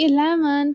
11।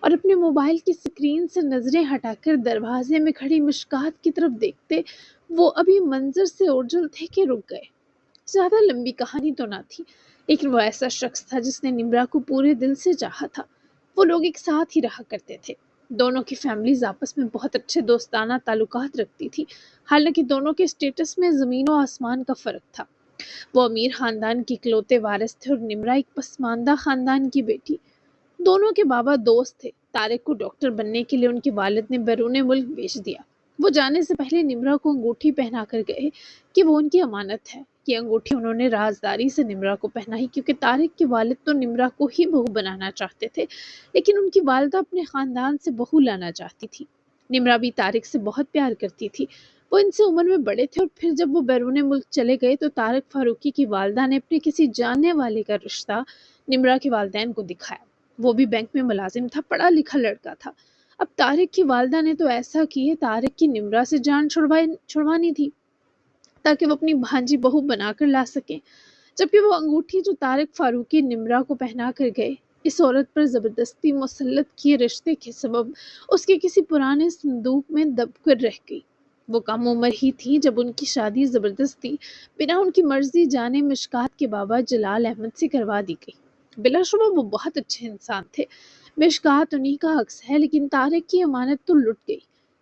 اور اپنے موبائل کی اسکرین سے نظریں ہٹا کر دروازے میں کھڑی مشکات کی طرف دیکھتے وہ ابھی منظر سے اوجھل تھے کہ رک گئے۔ زیادہ لمبی کہانی تو نہ تھی، لیکن وہ ایسا شخص تھا جس نے نمرا کو پورے دل سے چاہا تھا۔ وہ لوگ ایک ساتھ ہی رہا کرتے تھے۔ دونوں کی فیملیز آپس میں بہت اچھے دوستانہ تعلقات رکھتی تھی، حالانکہ دونوں کے اسٹیٹس میں زمین و آسمان کا فرق تھا۔ وہ امیر خاندان کی اکلوتے وارث تھے اور نمرا ایک پسماندہ خاندان کی بیٹی۔ دونوں کے بابا دوست تھے۔ طارق کو ڈاکٹر بننے کے لیے ان کے والد نے بیرون ملک بھیج دیا۔ وہ جانے سے پہلے نمرا کو انگوٹھی پہنا کر گئے کہ وہ ان کی امانت ہے۔ یہ انگوٹھی انہوں نے رازداری سے نمرا کو پہنائی کیونکہ طارق کے والد تو نمرا کو ہی بہو بنانا چاہتے تھے، لیکن ان کی والدہ اپنے خاندان سے بہو لانا چاہتی تھی۔ نمرا بھی طارق سے بہت پیار کرتی تھی۔ وہ ان سے عمر میں بڑے تھے، اور پھر جب وہ بیرون ملک چلے گئے تو طارق فاروقی کی والدہ نے اپنے کسی جاننے والے کا رشتہ نمرا کے والدین کو دکھایا۔ وہ بھی بینک میں ملازم تھا، پڑھا لکھا لڑکا تھا۔ اب طارق کی والدہ نے تو ایسا کیے طارق کی نمرا سے جان چھڑوانی تھی تاکہ وہ اپنی بھانجی بہو بنا کر لا سکیں، جبکہ وہ انگوٹھی جو طارق فاروقی نمرا کو پہنا کر گئے اس عورت پر زبردستی مسلط کیے رشتے کے سبب اس کے کسی پرانے صندوق میں دب کر رہ گئی۔ وہ کم عمر ہی تھی جب ان کی شادی زبردستی بنا ان کی مرضی جانے مشکات کے بابا جلال احمد سے کروا دی گئی۔ بلا شبہ وہ بہت اچھے انسان تھے، مشکات انہی کا عکس ہے، لیکن طارق کی امانت تو لٹ گئی۔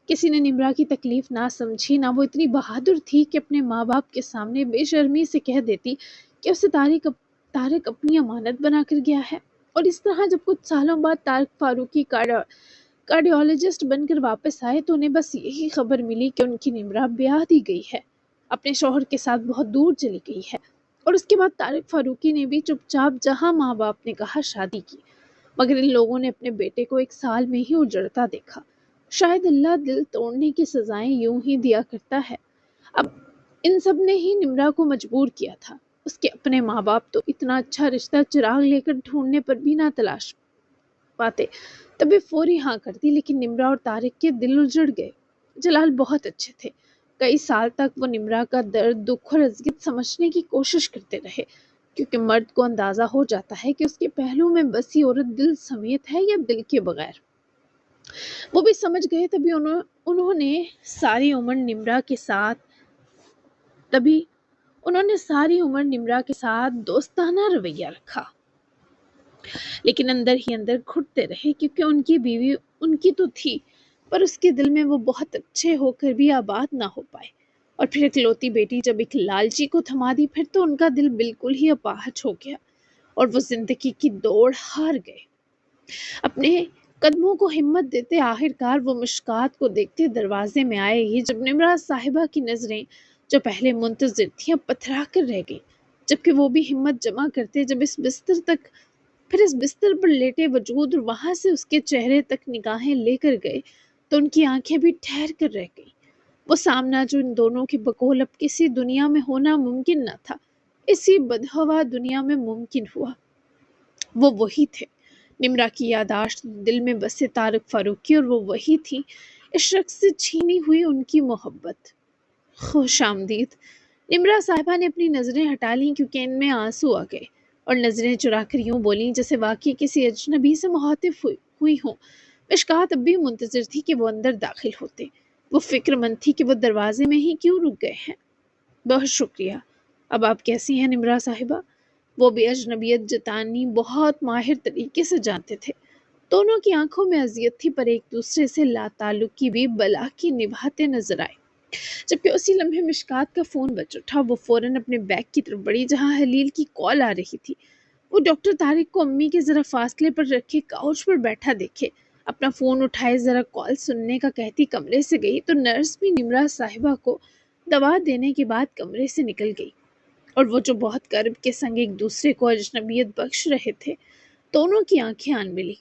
کسی نے نمرا کی تکلیف نہ سمجھی، نہ وہ اتنی بہادر تھی کہ اپنے ماں باپ کے سامنے بے شرمی سے کہہ دیتی کہ اسے طارق اپنی امانت بنا کر گیا ہے۔ اور اس طرح جب کچھ سالوں بعد طارق فاروقی کارڈیولوجسٹ بن کر واپس آئے تو انہیں بس یہی خبر ملی کہ ان کی نمرا بیاہ دی گئی ہے، اپنے شوہر کے ساتھ بہت دور چلی گئی ہے۔ اور اس کے بعد طارق فاروقی نے بھی چپ چاپ جہاں ماں باپ نے کہا شادی کی، مگر ان لوگوں نے اپنے بیٹے کو 1 سال میں ہی اجڑتا دیکھا۔ شاید اللہ دل توڑنے کی سزائیں یوں ہی دیا کرتا ہے۔ اب ان سب نے ہی نمرا کو مجبور کیا تھا۔ اس کے اپنے ماں باپ تو اتنا اچھا رشتہ چراغ لے کر ڈھونڈنے پر بھی نہ تلاش پاتے، تبھی فوری ہاں کر دی، لیکن نمرا اور طارق کے دل اجڑ گئے۔ جلال بہت اچھے تھے۔ کئی سال تک وہ نمرا کا درد، دکھ اور اذیت سمجھنے کی کوشش کرتے رہے، کیونکہ مرد کو اندازہ ہو جاتا ہے کہ اس کے پہلو میں بسی عورت دل سمیت ہے یا دل کے بغیر۔ وہ بھی سمجھ گئے، انہوں نے ساری عمر نمرا کے ساتھ دوستانہ رویہ رکھا، لیکن اندر ہی اندر گھٹتے رہے، کیونکہ ان کی بیوی ان کی تو تھی، پر اس کے دل میں وہ بہت اچھے ہو کر بھی آباد نہ ہو پائے۔ اور پھر اکلوتی بیٹی جب ایک لالچی کو تھما دی، پھر تو ان کا دل بالکل ہی اپاہج ہو گیا اور وہ زندگی کی دوڑ ہار گئے۔ اپنے قدموں کو ہمت دیتے آخرکار وہ مشکات کو دیکھتے دروازے میں آئے ہی، جب نمرا صاحبہ کی نظریں جو پہلے منتظر تھیں اب پتھرا کر رہ گئیں، جبکہ وہ بھی ہمت جمع کرتے جب اس بستر پر لیٹے وجود اور وہاں سے اس کے چہرے تک نگاہیں لے کر گئے تو ان کی آنکھیں بھی ٹھہر کر رہ گئیں۔ وہ سامنا جو ان دونوں کے بقول اب کسی دنیا میں ہونا ممکن نہ تھا، اسی بدہوا دنیا میں ممکن ہوا۔ وہ وہی تھے، نمرا کی یاداشت، دل میں بسے طارق فاروقی، اور وہ وہی تھی اس شخص سے چھینی ہوئی ان کی محبت۔ خوش آمدید۔ نمرا صاحبہ نے اپنی نظریں ہٹا لیں کیونکہ ان میں آنسو آ گئے، اور نظریں چرا کر یوں بولیں جیسے واقعی کسی اجنبی سے مخاطب ہوئی ہوں۔ مشکات اب بھی منتظر تھی کہ وہ اندر داخل ہوتے۔ وہ فکر مند تھی کہ وہ دروازے میں ہی کیوں رک گئے ہیں۔ بہت شکریہ۔ اب آپ کیسی ہیں نمرا صاحبہ؟ وہ بھی اجنبیت جتانی بہت ماہر طریقے سے جانتے تھے۔ دونوں کی آنکھوں میں اذیت تھی، پر ایک دوسرے سے لا تعلقی بھی بلا کی نبھاتے نظر آئے۔ جبکہ اسی لمحے مشکات کا فون بج اٹھا، وہ فوراً اپنے بیگ کی طرف بڑھی جہاں حلیل کی کال آ رہی تھی۔ وہ ڈاکٹر طارق کو امی کے ذرا فاصلے پر رکھے کاؤچ پر بیٹھا دیکھے، اپنا فون اٹھائے ذرا کال سننے کا کہتی کمرے سے گئی تو نرس بھی نمرا صاحبہ کو دوا دینے کے بعد کمرے سے نکل گئی، اور وہ جو بہت قرب کے سنگ ایک دوسرے کو اجنبیت بخش رہے تھے، دونوں کی آنکھیں آن ملی۔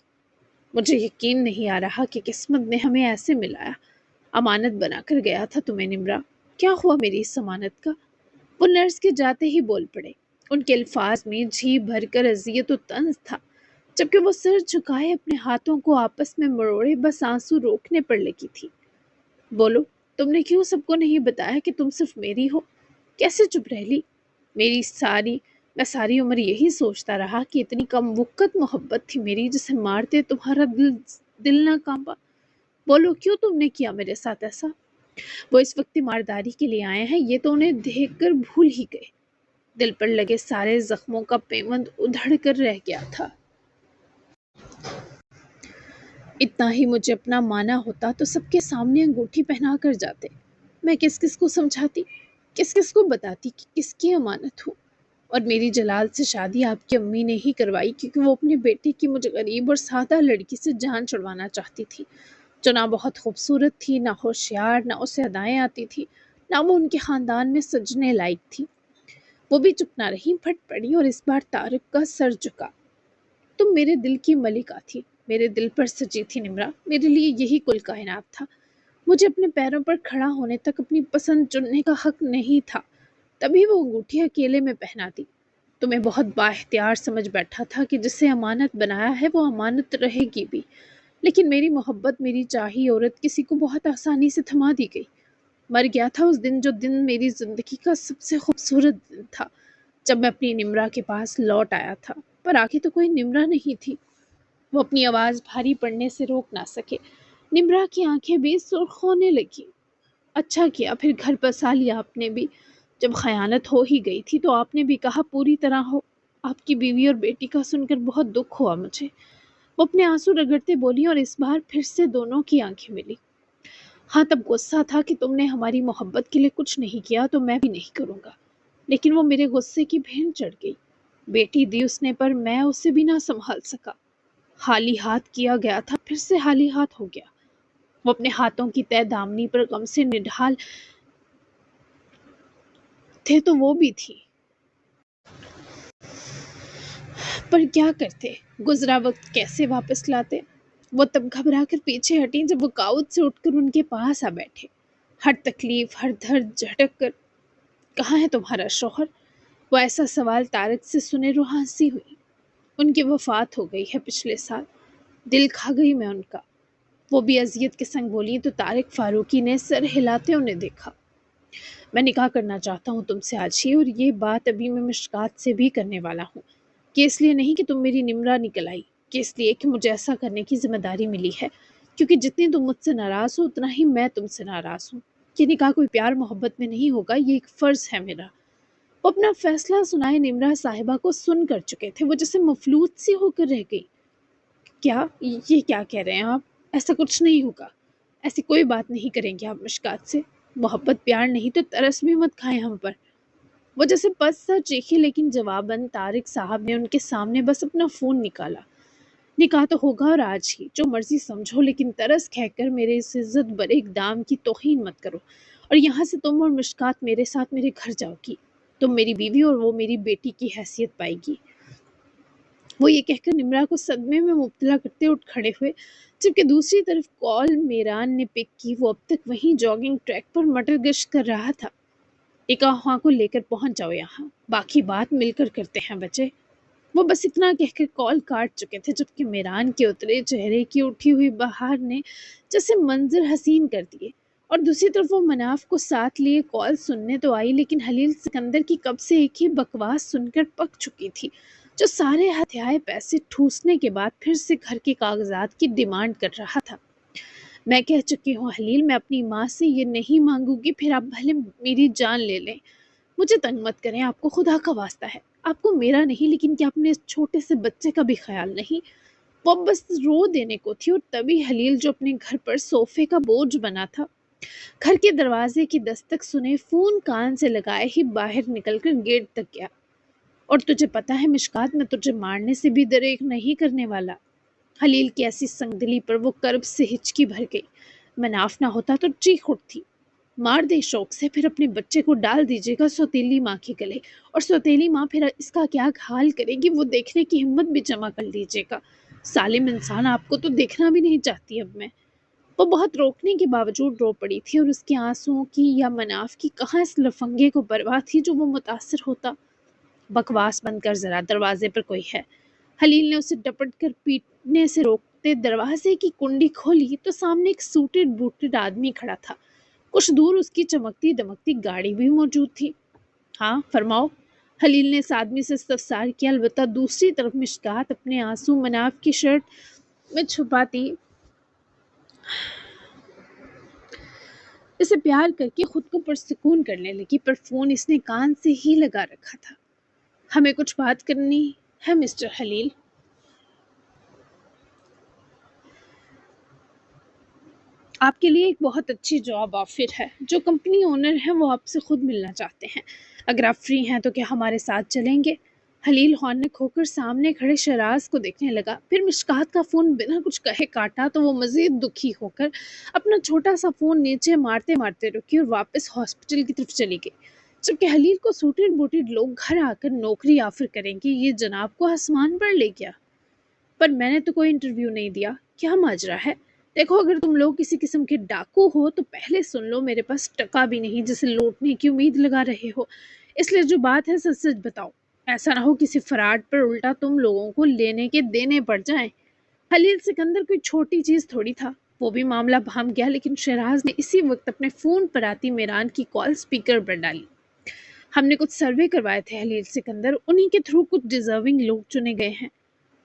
مجھے یقین نہیں آ رہا کہ قسمت نے ہمیں ایسے ملایا۔ امانت بنا کر گیا تھا تمہیں نمرا، کیا ہوا میری اس امانت کا؟ وہ نرس کے جاتے ہی بول پڑے۔ ان کے الفاظ میں جھی بھر کر اذیت و طنز تھا، جبکہ وہ سر جھکائے اپنے ہاتھوں کو آپس میں مروڑے بس آنسو روکنے پر لگی تھی۔ بولو، تم نے کیوں سب کو نہیں بتایا کہ تم صرف میری ہو؟ کیسے چپ رہ لی؟ میں ساری عمر یہی سوچتا رہا کہ اتنی کم وقت محبت تھی میری جسے مارتے تمہارا دل نہ کانپا۔ بولو کیوں تم نے کیا میرے ساتھ ایسا؟ وہ اس وقت تیمارداری کے لیے آئے ہیں، یہ تو انہیں دیکھ کر بھول ہی گئے۔ دل پر لگے سارے زخموں کا پیوند ادھڑ کر رہ گیا تھا۔ اتنا ہی مجھے اپنا مانا ہوتا تو سب کے سامنے انگوٹھی پہنا کر جاتے۔ میں کس کس کو سمجھاتی، کس کس کو بتاتی کہ کس کی امانت ہوں۔ اور میری جلال سے شادی آپ کی امی نے ہی کروائی کیونکہ وہ اپنے بیٹے کی مجھ غریب اور سادہ لڑکی سے جان چھڑوانا چاہتی تھی، جو نہ بہت خوبصورت تھی، نہ ہوشیار، نہ اسے ادائیں آتی تھی، نہ وہ ان کے خاندان میں سجنے لائق تھی۔ وہ بھی چپ نہ رہی، پھٹ پڑی اور اس بار طارق کا سر جھکا۔ تم میرے دل کی ملکہ تھی، میرے دل پر سجی تھی نمرا، میرے لیے یہی کل کائنات تھا۔ مجھے اپنے پیروں پر کھڑا ہونے تک اپنی پسند چننے کا حق نہیں تھا، تبھی وہ انگوٹھی اکیلے میں پہنا دی۔ تمہیں بہت با اختیار سمجھ بیٹھا تھا کہ جسے امانت بنایا ہے وہ امانت رہے گی بھی، لیکن میری محبت، میری چاہی عورت کسی کو بہت آسانی سے تھما دی گئی۔ مر گیا تھا اس دن جو دن میری زندگی کا سب سے خوبصورت دن تھا، جب میں اپنی نمرا کے پاس لوٹ آیا تھا، پر آگے تو کوئی نمرا نہیں تھی۔ وہ اپنی آواز بھاری پڑنے سے روک نہ سکے۔ نمرا کی آنکھیں بھی سرخ ہونے لگی۔ اچھا کیا پھر گھر بسا لیا آپ نے بھی، جب خیانت ہو ہی گئی تھی تو آپ نے بھی کہا پوری طرح ہو۔ آپ کی بیوی اور بیٹی کا سن کر بہت دکھ ہوا مجھے۔ وہ اپنے آنسو رگڑتے بولی اور اس بار پھر سے دونوں کی آنکھیں ملی۔ ہاں تب غصہ تھا کہ تم نے ہماری محبت کے لیے کچھ نہیں کیا تو میں بھی نہیں کروں گا، لیکن وہ میرے غصے کی بھین چڑھ گئی۔ بیٹی دی اس نے پر میں اسے بھی نہ سنبھال سکا۔ خالی ہاتھ کیا گیا تھا پھر سے خالی ہاتھ ہو گیا۔ وہ اپنے ہاتھوں کی تہ دامنی پر غم سے نڈھال تھے تو وہ بھی تھی، پر کیا کرتے، گزرا وقت کیسے واپس لاتے؟ وہ تب گھبرا کر پیچھے ہٹیں جب وہ کاؤچ سے اٹھ کر ان کے پاس آ بیٹھے، ہر تکلیف، ہر درد جھٹک کر۔ کہاں ہے تمہارا شوہر؟ وہ ایسا سوال طارق سے سنے روح ہنسی ہوئی۔ ان کی وفات ہو گئی ہے پچھلے سال، دل کھا گئی میں ان کا، وہ بھی اذیت کے سنگ بولی تو طارق فاروقی نے سر ہلاتے انہیں دیکھا۔ میں نکاح کرنا چاہتا ہوں تم سے آج ہی، اور یہ بات ابھی میں مشکات سے بھی کرنے والا ہوں، کہ اس لیے نہیں کہ تم میری نمرا نکل آئی، کہ اس لیے کہ مجھے ایسا کرنے کی ذمہ داری ملی ہے، کیونکہ جتنی تم مجھ سے ناراض ہو اتنا ہی میں تم سے ناراض ہوں۔ یہ نکاح کوئی پیار محبت میں نہیں ہوگا، یہ ایک فرض ہے میرا۔ وہ اپنا فیصلہ سنائے نمرا صاحبہ کو سن کر چکے تھے، وہ جیسے مفلوج سی ہو کر رہ گئی۔ کیا یہ کیا کہہ رہے ہیں آپ؟ ایسا کچھ نہیں ہوگا، ایسی کوئی بات نہیں کریں گے آپ مشکات سے۔ محبت پیار نہیں تو ترس بھی مت کھائیں ہم پر۔ وہ جیسے پس سر چیخے، لیکن جواباً طارق صاحب نے ان کے سامنے بس اپنا فون نکالا۔ نکاح تو ہوگا اور آج ہی، جو مرضی سمجھو، لیکن ترس کہہ کر میرے اس عزت برے اقدام کی توہین مت کرو، اور یہاں سے تم اور مشکات میرے ساتھ میرے گھر جاؤ گی، تم میری بیوی اور وہ میری بیٹی کی حیثیت پائے گی۔ وہ یہ کہہ کر نمرا کو صدمے میں مبتلا کرتے اٹھ کھڑے ہوئے، جبکہ دوسری طرف کال میران نے پک کی۔ وہ اب تک وہیں جاگنگ ٹریک پر مٹر گشت کر رہا تھا۔ ایک آہواں کو لے کر پہنچ جاؤ یہاں، باقی بات مل کر کرتے ہیں بچے۔ وہ بس اتنا کہہ کر کال کاٹ چکے تھے جبکہ میران کے اترے چہرے کی اٹھی ہوئی بہار نے جیسے منظر حسین کر دیے، اور دوسری طرف وہ مناف کو ساتھ لیے کال سننے تو آئی، لیکن خلیل سکندر کی کب سے ایک ہی بکواس سن کر پک چکی تھی، جو سارے ہتھیائے پیسے ٹھوسنے کے بعد پھر سے گھر کے کاغذات کی ڈیمانڈ کر رہا تھا۔ میں کہہ چکی ہوں خلیل، میں اپنی ماں سے یہ نہیں مانگوں گی، پھر آپ بھلے میری جان لے لیں، مجھے تنگ مت کریں، آپ کو خدا کا واسطہ ہے، آپ کو میرا نہیں لیکن کیا اپنے اس چھوٹے سے بچے کا بھی خیال نہیں؟ وہ بس رو دینے کو تھی، اور تبھی خلیل جو اپنے گھر پر صوفے کا بوجھ بنا تھا، گھر کے دروازے کی دستک سنے فون کان سے لگائے ہی باہر نکل کر گیٹ تک گیا۔ اور تجھے پتا ہے مشکات، میں تجھے مارنے سے بھی دریغ نہیں کرنے والا۔ خلیل کی ایسی سنگ دلی پر وہ کرب سے ہچکی بھر گئی۔ مناف نہ ہوتا تو چیخ اٹھتی۔ مار دے شوق سے، پھر اپنے بچے کو ڈال دیجیے گا سوتیلی ماں کے گلے، اور سوتیلی ماں پھر اس کا کیا حال کرے گی وہ دیکھنے کی ہمت بھی جمع کر لیجیے گا۔ ظالم انسان، آپ کو تو دیکھنا بھی نہیں چاہتی اب میں۔ وہ بہت روکنے کے باوجود رو پڑی تھی، اور اس کے آنسوؤں کی یا مناف کی کہاں اس لفنگے کو پرواہ تھی جو وہ متاثر ہوتا۔ بکواس بند کر ذرا، دروازے پر کوئی ہے۔ خلیل نے اسے ڈپٹ کر پیٹنے سے روکتے دروازے کی کنڈی کھولی تو سامنے ایک سوٹڈ بوٹڈ آدمی کھڑا تھا، کچھ دور اس کی چمکتی دمکتی گاڑی بھی موجود تھی۔ ہاں فرماؤ، خلیل نے اس آدمی سے استفسار کیا۔ البتہ دوسری طرف مشکات اپنے آنسو مناف کی شرٹ میں چھپاتی اسے پیار کر کے خود کو پرسکون کرنے لگی، پر فون اس نے کان سے ہی لگا رکھا تھا۔ ہمیں کچھ بات کرنی ہے مسٹر خلیل۔ آپ کے لیے ایک بہت اچھی جاب آفر ہے۔ جو کمپنی اونر ہیں وہ آپ سے خود ملنا چاہتے ہیں۔ اگر آپ فری ہیں تو کیا ہمارے ساتھ چلیں گے؟ خلیل خانق ہو کر سامنے کھڑے شہراز کو دیکھنے لگا، پھر مشکات کا فون بنا کچھ کہے کاٹا تو وہ مزید دکھی ہو کر اپنا چھوٹا سا فون نیچے مارتے مارتے رکی اور واپس ہاسپٹل کی طرف چلی گئی۔ جبکہ خلیل کو سوٹیڈ بوٹیڈ لوگ گھر آ کر نوکری آفر کریں گے، یہ جناب کو آسمان پر لے گیا۔ پر میں نے تو کوئی انٹرویو نہیں دیا، کیا ماجرا ہے؟ دیکھو، اگر تم لوگ کسی قسم کے ڈاکو ہو تو پہلے سن لو، میرے پاس ٹکا بھی نہیں جسے لوٹنے کی امید لگا رہے ہو، اس لیے جو بات ہے سچ سچ بتاؤ، ایسا نہ ہو کسی فراڈ پر الٹا تم لوگوں کو لینے کے دینے پڑ جائیں۔ خلیل سکندر کوئی چھوٹی چیز تھوڑی تھا، وہ بھی معاملہ بہم گیا، لیکن شہراز نے اسی وقت اپنے فون پر آتی میران کی کال سپیکر پر ڈالی۔ ہم نے کچھ سروے کروائے تھے خلیل سکندر، انہی کے تھرو کچھ ڈیزرونگ لوگ چنے گئے ہیں۔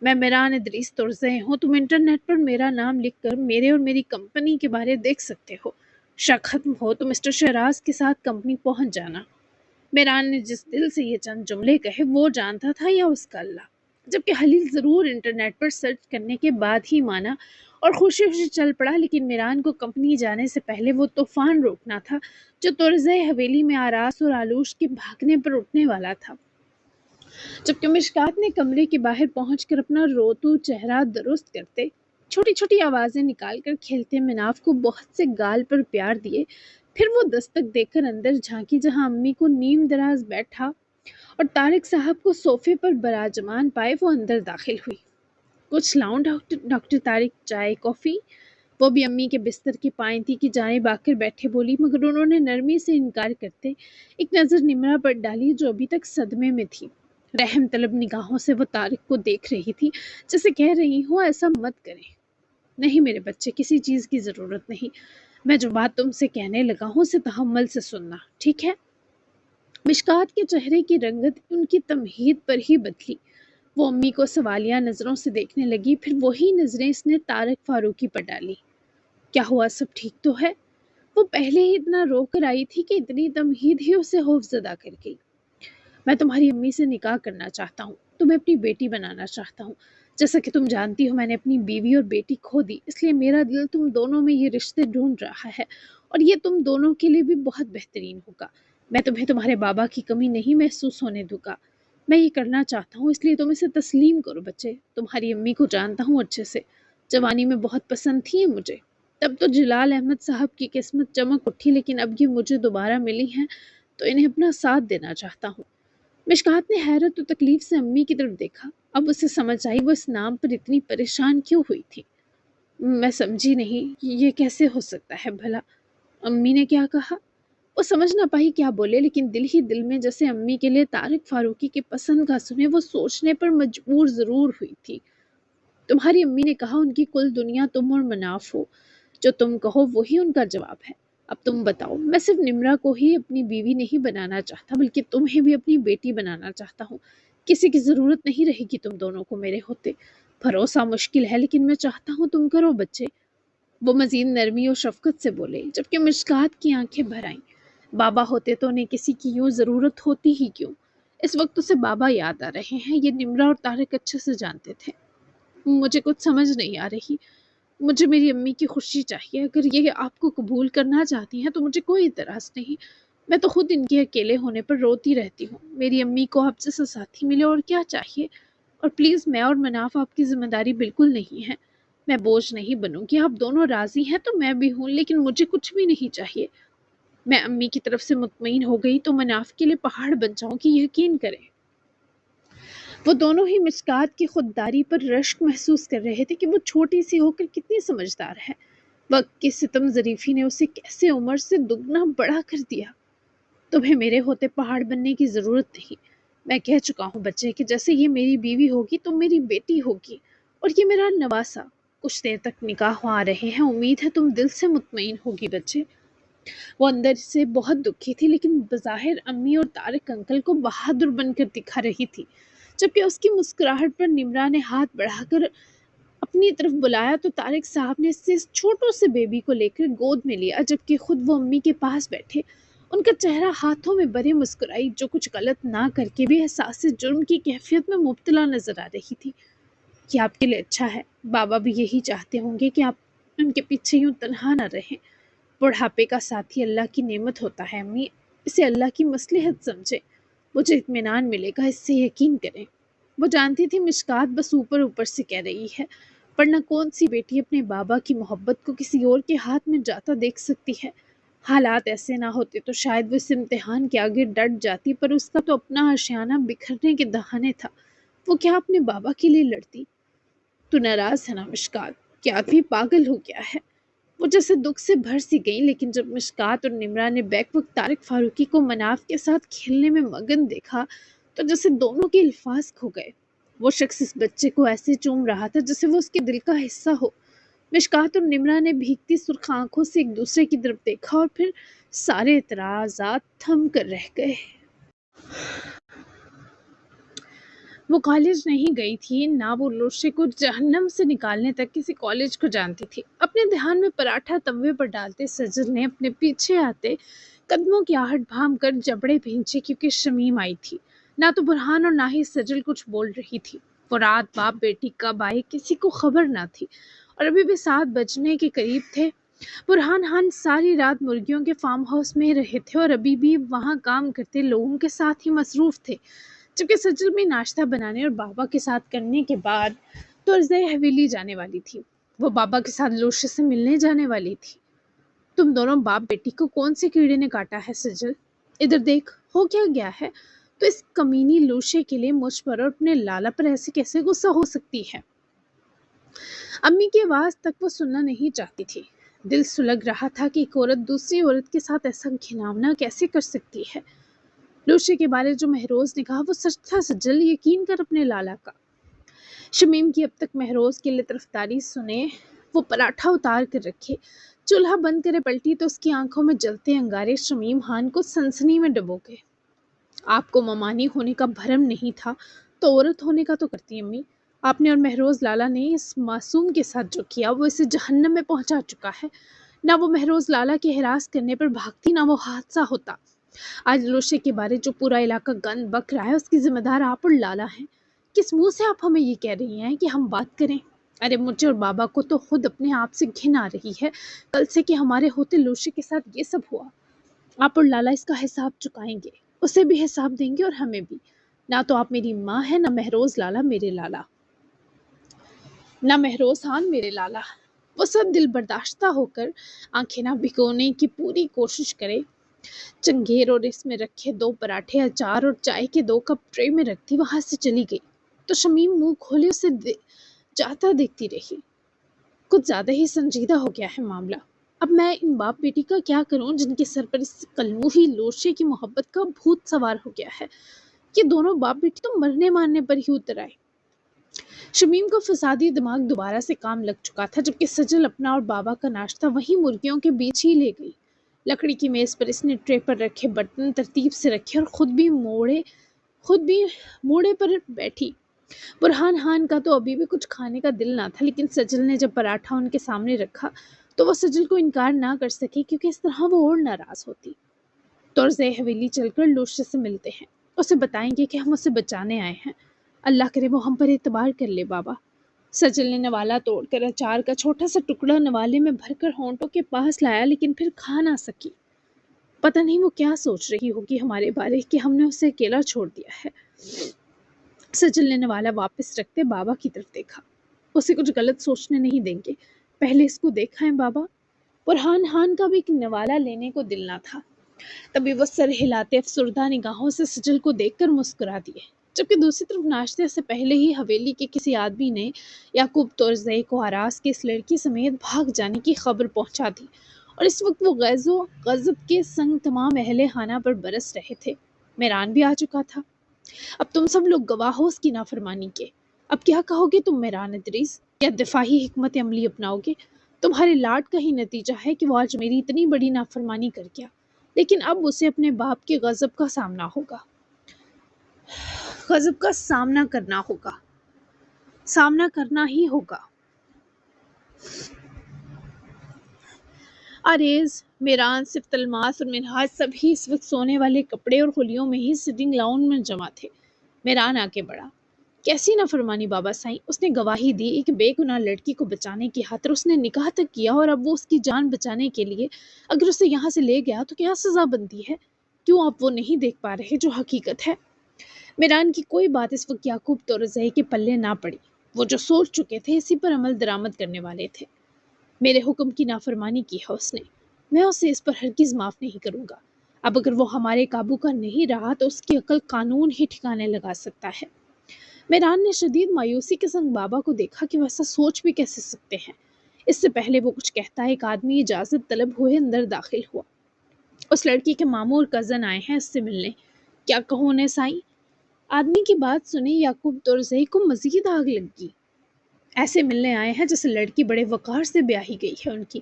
میں میران ادریس ترزئی ہوں، تم انٹرنیٹ پر میرا نام لکھ کر میرے اور میری کمپنی کے بارے دیکھ سکتے ہو۔ شک ختم ہو تو مسٹر شہراز کے ساتھ کمپنی پہنچ جانا۔ میران نے جس دل سے یہ چند جملے کہے وہ جانتا تھا یا اس کا اللہ، جبکہ خلیل ضرور انٹرنیٹ پر سرچ کرنے کے بعد ہی مانا اور خوشی خوشی چل پڑا، لیکن میران کو کمپنی جانے سے پہلے وہ طوفان روکنا تھا جو ترزئی حویلی میں آراس اور آلوش کے بھاگنے پر اٹھنے والا تھا۔ جبکہ مشکات نے کمرے کے باہر پہنچ کر اپنا روتو چہرہ درست کرتے، چھوٹی چھوٹی آوازیں نکال کر کھیلتے مناف کو بہت سے گال پر پیار دیے، پھر وہ دستک دے کر اندر جھانکی جہاں امی کو نیم دراز بیٹھا اور طارق صاحب کو صوفے پر براجمان پائے وہ اندر داخل ہوئی۔ کچھ لاؤں ڈاکٹر طارق، چائے کافی؟ وہ بھی امی کے بستر کی پائنتی کی جانب آ کر بیٹھے بولی، مگر انہوں نے نرمی سے انکار کرتے ایک نظر نمرہ پر ڈالی جو ابھی تک صدمے میں تھی۔ رحم طلب نگاہوں سے وہ طارق کو دیکھ رہی تھی، جیسے کہہ رہی ہوں ایسا مت کریں۔ نہیں میرے بچے، کسی چیز کی ضرورت نہیں، میں جو بات تم سے کہنے لگا ہوں اسے تحمل سے سننا، ٹھیک ہے؟ مشکات کے چہرے کی رنگت ان کی تمہید پر ہی بدلی، وہ امی کو سوالیہ نظروں سے دیکھنے لگی، پھر وہی نظریں اس نے طارق فاروقی پر ڈالی۔ کیا ہوا، سب ٹھیک تو ہے؟ وہ پہلے ہی اتنا رو کر آئی تھی کہ اتنی تمہید ہی اسے خوفزدہ کر گئی۔ میں تمہاری امی سے نکاح کرنا چاہتا ہوں، تمہیں اپنی بیٹی بنانا چاہتا ہوں۔ جیسا کہ تم جانتی ہو میں نے اپنی بیوی اور بیٹی کھو دی، اس لیے میرا دل تم دونوں میں یہ رشتے ڈھونڈ رہا ہے اور یہ تم دونوں کے لیے بھی بہت بہترین ہوگا۔ میں تمہیں تمہارے بابا کی کمی نہیں محسوس ہونے دوں گا، میں یہ کرنا چاہتا ہوں، اس لیے تم اسے تسلیم کرو بچے۔ تمہاری امی کو جانتا ہوں اچھے سے، جوانی میں بہت پسند تھی یہ مجھے، تب تو جلال احمد صاحب کی قسمت چمک اٹھی، لیکن اب یہ مجھے دوبارہ ملی ہیں تو انہیں اپنا ساتھ دینا چاہتا ہوں۔ مشکات نے حیرت و تکلیف سے امی کی طرف دیکھا، اب اسے سمجھ آئی وہ اس نام پر اتنی پریشان کیوں ہوئی تھی۔ میں سمجھی نہیں، یہ کیسے ہو سکتا ہے بھلا؟ امی نے کیا کہا؟ وہ سمجھ نہ پائی کیا بولے، لیکن دل ہی دل میں جیسے امی کے لیے طارق فاروقی کی پسند کا سنے وہ سوچنے پر مجبور ضرور ہوئی تھی۔ تمہاری امی نے کہا ان کی کل دنیا تم اور مناف ہو، جو تم کہو وہی ان کا جواب ہے۔ اب تم بتاؤ، میں صرف نمرہ کو ہی اپنی بیوی نہیں بنانا چاہتا بلکہ تمہیں بھی اپنی بیٹی بنانا چاہتا ہوں۔ کسی کی ضرورت نہیں رہے گی تم دونوں کو میرے ہوتے، بھروسہ مشکل ہے لیکن میں چاہتا ہوں تم کرو بچے، وہ مزید نرمی اور شفقت سے بولے، جبکہ مشکات کی آنکھیں بھر آئیں۔ بابا ہوتے تو انہیں کسی کی یوں ضرورت ہوتی ہی کیوں؟ اس وقت اسے بابا یاد آ رہے ہیں، یہ نمرہ اور طارق اچھے سے جانتے تھے۔ مجھے کچھ سمجھ نہیں آ رہی، مجھے میری امی کی خوشی چاہیے، اگر یہ آپ کو قبول کرنا چاہتی ہیں تو مجھے کوئی اعتراض نہیں، میں تو خود ان کے اکیلے ہونے پر روتی رہتی ہوں۔ میری امی کو آپ جیسا ساتھی ملے اور کیا چاہیے، اور پلیز میں اور مناف آپ کی ذمہ داری بالکل نہیں ہے، میں بوجھ نہیں بنوں گی، آپ دونوں راضی ہیں تو میں بھی ہوں، لیکن مجھے کچھ بھی نہیں چاہیے۔ میں امی کی طرف سے مطمئن ہو گئی تو مناف کے لیے پہاڑ بن جاؤں گی، یقین کریں۔ وہ دونوں ہی مشکات کی خودداری پر رشک محسوس کر رہے تھے کہ وہ چھوٹی سی ہو کر کتنی سمجھدار ہے، وقت کی ستم ظریفی نے اسے کیسے عمر سے دگنا بڑا کر دیا۔ تمہیں میرے ہوتے پہاڑ بننے کی ضرورت نہیں، میں کہہ چکا ہوں بچے کہ جیسے یہ میری بیوی ہوگی تم میری بیٹی ہوگی اور یہ میرا نواسا۔ کچھ دیر تک نکاح آ رہے ہیں، امید ہے تم دل سے مطمئن ہوگی بچے۔ وہ اندر سے بہت دکھی تھی، لیکن بظاہر امی اور طارق انکل کو بہادر بن کر دکھا رہی تھی۔ جبکہ اس کی مسکراہٹ پر نمرا نے ہاتھ بڑھا کر اپنی طرف بلایا تو طارق صاحب نے اس چھوٹو سے بیبی کو لے کر گود میں لیا، جبکہ خود وہ امی کے پاس بیٹھے۔ ان کا چہرہ ہاتھوں میں بھرے مسکرائی، جو کچھ غلط نہ کر کے بھی احساس جرم کی کیفیت میں مبتلا نظر آ رہی تھی۔ کہ آپ کے لیے اچھا ہے، بابا بھی یہی چاہتے ہوں گے کہ آپ ان کے پیچھے یوں تنہا نہ رہیں۔ بڑھاپے کا ساتھی اللہ کی نعمت ہوتا ہے امی، اسے اللہ کی مصلحت سمجھے، مجھے اطمینان ملے گا، اس سے یقین کریں۔ وہ جانتی تھی مشکات بس اوپر اوپر سے کہہ رہی ہے، ورنہ کون سی بیٹی اپنے بابا کی محبت کو کسی اور کے ہاتھ میں جاتا دیکھ سکتی ہے۔ حالات ایسے نہ ہوتے تو شاید وہ اس امتحان کے آگے ڈٹ جاتی، پر اس کا تو اپنا آشیانہ بکھرنے کے دہانے تھا۔ وہ کیا اپنے بابا کے لیے لڑتی؟ تو ناراض ہے نا مشکات؟ کیا آدمی پاگل ہو گیا ہے؟ وہ جیسے دکھ سے بھر سی گئی، لیکن جب مشکات اور نمرا نے بیک وقت طارق فاروقی کو مناف کے ساتھ کھیلنے میں مگن دیکھا تو جیسے دونوں کے الفاظ کھو گئے۔ وہ شخص اس بچے کو ایسے چوم رہا تھا جیسے وہ اس کے دل کا حصہ ہو۔ مشکات اور نمرا نے بھیگتی سرخ آنکھوں سے ایک دوسرے کی طرف دیکھا اور پھر سارے اعتراضات تھم کر رہ گئے۔ وہ کالج نہیں گئی تھی، نہ وہ لوشے کو جہنم سے نکالنے تک کسی کالج کو جانتی تھی۔ اپنے دھیان میں پراٹھا توے پر ڈالتے سجل نے اپنے پیچھے آتے قدموں کی آہٹ بھام کر جبڑے بھینچے، کیونکہ شمیم آئی تھی۔ نہ تو برہان اور نہ ہی سجل کچھ بول رہی تھی۔ وہ رات باپ بیٹی کب آئے کسی کو خبر نہ تھی، اور ابھی بھی 7 بجنے کے قریب تھے۔ برہان خان ساری رات مرغیوں کے فارم ہاؤس میں رہے تھے اور ابھی بھی وہاں کام کرتے لوگوں کے ساتھ ہی مصروف تھے، جبکہ سجل بھی ناشتہ بنانے اور بابا کے ساتھ کرنے کے بعد ترزے حویلی جانے والی تھی۔ وہ بابا کے ساتھ لوشے سے ملنے جانے والی تھی۔ تم دونوں باپ بیٹی کو کون سے کیڑے نے کاٹا ہے سجل؟ ادھر دیکھ، ہو کیا گیا ہے؟ تو اس کمینی لوشے کے لیے مجھ پر اور اپنے لالا پر ایسے کیسے غصہ ہو سکتی ہے؟ امی کی آواز تک وہ سننا نہیں چاہتی تھی۔ دل سلگ رہا تھا کہ ایک عورت دوسری عورت کے ساتھ ایسا گھناؤنا کیسے کر سکتی ہے۔ لوشے کے بارے جو مہروز نے کہا وہ سچ تھا سجل، یقین کر اپنے لالا کا۔ شمیم کی اب تک مہروز کی لطفداری سنے وہ پراٹھا اتار کر رکھے، چولہا بند کرے پلٹی تو اس کی آنکھوں میں جلتے انگارے شمیم خان کو سنسنی میں ڈبو گئے۔ آپ کو ممانی ہونے کا بھرم نہیں تھا تو عورت ہونے کا تو کرتی امی۔ آپ نے اور مہروز لالا نے اس معصوم کے ساتھ جو کیا وہ اسے جہنم میں پہنچا چکا ہے۔ نہ وہ مہروز لالا کے ہراس کرنے پر بھاگتی، نہ وہ حادثہ ہوتا۔ آج لوشے کے بارے جو پورا علاقہ گند بک رہا ہے اس کی ذمہ دار آپ اور لالا ہیں۔ کس منہ سے آپ ہمیں یہ کہہ رہی ہیں کہ ہم بات کریں؟ ارے مجھے اور بابا کو تو خود اپنے آپ سے گھن آ رہی ہے کل سے کہ ہمارے ہوتے لوشے کے ساتھ یہ سب ہوا۔ آپ اور لالا اس کا حساب چکائیں گے، اسے بھی حساب دیں گے اور ہمیں بھی۔ نہ تو آپ میری ماں ہے، نہ مہروز لالا میرے لالا، نہ مہروز خان میرے لالا۔ وہ سب دل برداشتہ ہو کر آنکھیں نہ بھگونے کی پوری کوشش کرے، چنگیر اور اس میں رکھے 2 پراٹھے، اچار اور چائے کے 2 کپ ٹرے میں رکھتی وہاں سے چلی گئی تو شمیم منہ کھولے اسے جاتا دیکھتی رہی۔ کچھ زیادہ ہی سنجیدہ ہو گیا ہے معاملہ۔ اب میں ان باپ بیٹی کا کیا کروں جن کے سر پر اس کلموہی لوشے کی محبت کا بھوت سوار ہو گیا ہے؟ یہ دونوں باپ بیٹی تو مرنے مارنے پر ہی اتر آئے۔ شمیم کو فسادی دماغ دوبارہ سے کام لگ چکا تھا، جبکہ سجل اپنا اور بابا کا ناشتہ وہیں مرغیوں کے بیچ ہی لے گئی۔ لکڑی کی میز پر اس نے ٹرے پر رکھے برتن ترتیب سے رکھے اور خود بھی موڑے پر بیٹھی۔ برہان خان کا تو ابھی بھی کچھ کھانے کا دل نہ تھا، لیکن سجل نے جب پراٹھا ان کے سامنے رکھا تو وہ سجل کو انکار نہ کر سکی، کیونکہ اس طرح وہ اور ناراض ہوتی۔ ترزے حویلی چل کر لوشے سے ملتے ہیں، اسے بتائیں گے کہ ہم اسے بچانے آئے ہیں۔ اللہ کرے وہ ہم پر اعتبار کر لے بابا۔ سجل نے نوالا توڑ کر اچار کا چھوٹا سا ٹکڑا نوالے میں بھر کر ہونٹوں کے پاس لایا، لیکن پھر کھا نہ سکی۔ پتہ نہیں وہ کیا سوچ رہی ہوگی ہمارے بارے کہ ہم نے اسے اکیلا چھوڑ دیا ہے۔ سجل نے نوالا واپس رکھتے بابا کی طرف دیکھا۔ اسے کچھ غلط سوچنے نہیں دیں گے، پہلے اس کو دیکھا ہے بابا۔ برہان خان کا بھی ایک نوالا لینے کو دل نہ تھا، تبھی وہ سر ہلاتے افسردہ نگاہوں سے سجل کو دیکھ کر مسکرا دیے، جبکہ دوسری طرف ناشتے سے پہلے ہی حویلی کے کسی آدمی نے یعقوب ترزئی کو ہراس کے اس لڑکی سمیت بھاگ جانے کی خبر پہنچا دی، اور اس وقت وہ غیظ و غضب کے سنگ تمام اہل خانہ پر برس رہے تھے۔ میران بھی آ چکا تھا۔ اب تم سب لوگ گواہ ہو اس کی نافرمانی کے۔ اب کیا کہو گے تم میران ادریس؟ کیا دفاعی حکمت عملی اپناؤ گے؟ تمہارے لاڈ کا ہی نتیجہ ہے کہ وہ آج میری اتنی بڑی نافرمانی کر گیا، لیکن اب اسے اپنے باپ کے غضب کا سامنا ہوگا، غضب کا سامنا کرنا ہی ہوگا۔ آریز، میران، صرف تلماس اور منہاج سبھی اس وقت سونے والے کپڑے اور خلیوں میں ہی سٹنگ لاؤنج میں جمع تھے۔ میران آگے بڑھا۔ کیسی نافرمانی بابا سائیں، اس نے گواہی دی ایک بے گناہ لڑکی کو بچانے کی خاطر اس نے نکاح تک کیا، اور اب وہ اس کی جان بچانے کے لیے اگر اسے یہاں سے لے گیا تو کیا سزا بنتی ہے؟ کیوں آپ وہ نہیں دیکھ پا رہے جو حقیقت ہے؟ میران کی کوئی بات اس وقت یعقوب تورزئی کے پلے نہ پڑی۔ وہ جو سوچ چکے تھے اسی پر عمل درآمد کرنے والے تھے۔ میرے حکم کی نافرمانی کی ہے اس نے، میں اسے اس پر ہرگز معاف نہیں کروں گا۔ اب اگر وہ ہمارے قابو کا نہیں رہا تو اس کی عقل قانون ہی ٹھکانے لگا سکتا ہے۔ میران نے شدید مایوسی کے سنگ بابا کو دیکھا کہ وہ ایسا سوچ بھی کیسے سکتے ہیں۔ اس سے پہلے وہ کچھ کہتا ایک آدمی اجازت طلب ہوئے اندر داخل ہوا۔ اس لڑکی کے ماموں اور کزن آئے ہیں اس سے ملنے۔ کیا کہوں انہیں سائیں؟ آدمی کی بات سنی یعقوب تورزئی کو مزید آگ لگی۔ ایسے ملنے آئے ہیں جیسے لڑکی بڑے وقار سے بیاہی گئی ہے ان کی۔